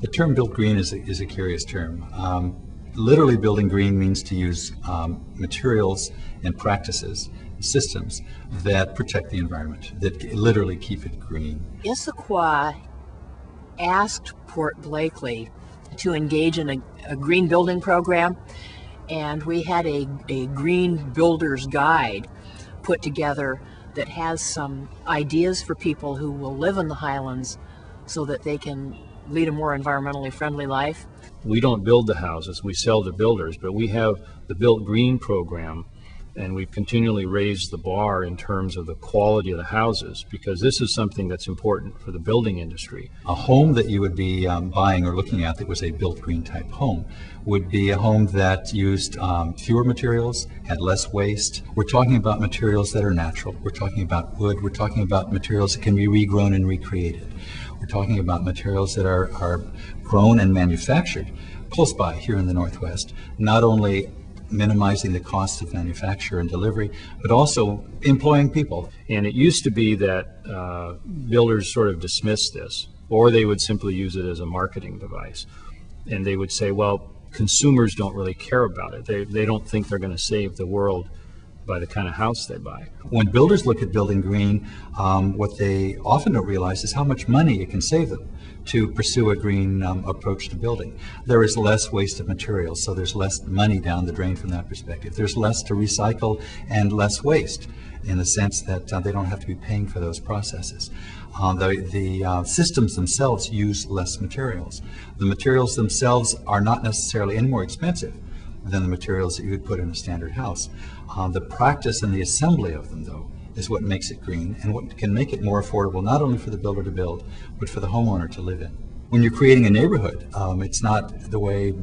The term built green is a curious term. Literally building green means to use materials and practices, systems that protect the environment, that literally keep it green. Issaquah asked Port Blakely to engage in a green building program, and we had a green builder's guide put together that has some ideas for people who will live in the Highlands so that they can lead a more environmentally friendly life. We don't build the houses, we sell to builders, but we have the Built Green program, and we've continually raised the bar in terms of the quality of the houses, because this is something that's important for the building industry. A home that you would be buying or looking at that was a built green type home would be a home that used fewer materials, had less waste. We're talking about materials that are natural. We're talking about wood. We're talking about materials that can be regrown and recreated. We're talking about materials that are grown and manufactured close by here in the Northwest, not only minimizing the cost of manufacture and delivery, but also employing people. And it used to be that builders sort of dismissed this, or they would simply use it as a marketing device. And they would say, well, consumers don't really care about it. They don't think they're going to save the world by the kind of house they buy. When builders look at building green, what they often don't realize is how much money it can save them to pursue a green approach to building. There is less waste of materials, so there's less money down the drain from that perspective. There's less to recycle and less waste in the sense that they don't have to be paying for those processes. The systems themselves use less materials. The materials themselves are not necessarily any more expensive than the materials that you would put in a standard house. The practice and the assembly of them, though, is what makes it green and what can make it more affordable, not only for the builder to build, but for the homeowner to live in. When you're creating a neighborhood, it's not the way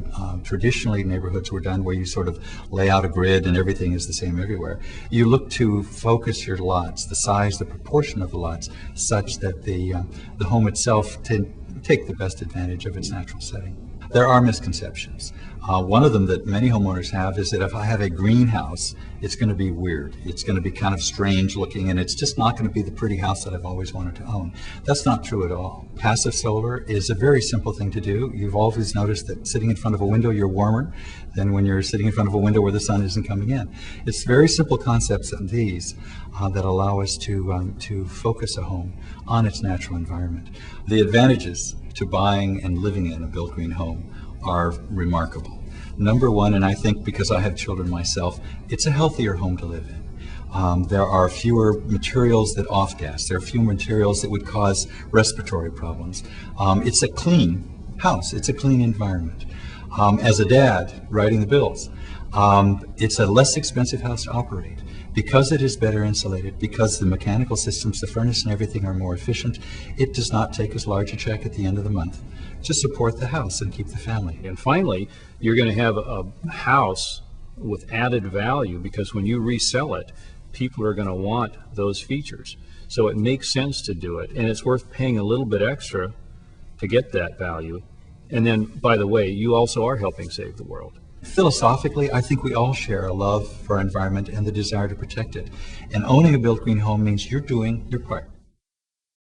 traditionally neighborhoods were done, where you sort of lay out a grid and everything is the same everywhere. You look to focus your lots, the size, the proportion of the lots, such that the home itself take the best advantage of its natural setting. There are misconceptions. One of them that many homeowners have is that if I have a greenhouse, it's going to be weird. It's going to be kind of strange looking, and it's just not going to be the pretty house that I've always wanted to own. That's not true at all. Passive solar is a very simple thing to do. You've always noticed that sitting in front of a window, you're warmer than when you're sitting in front of a window where the sun isn't coming in. It's very simple concepts of these that allow us to focus a home on its natural environment. The advantages to buying and living in a built green home are remarkable. Number one, and I think because I have children myself, it's a healthier home to live in. There are fewer materials that off-gas. There are fewer materials that would cause respiratory problems. It's a clean house. It's a clean environment. As a dad writing the bills, it's a less expensive house to operate. Because it is better insulated, because the mechanical systems, the furnace and everything are more efficient, it does not take as large a check at the end of the month to support the house and keep the family. And finally, you're going to have a house with added value, because when you resell it, people are going to want those features. So it makes sense to do it, and it's worth paying a little bit extra to get that value. And then, by the way, you also are helping save the world. Philosophically, I think we all share a love for our environment and the desire to protect it. And owning a built green home means you're doing your part.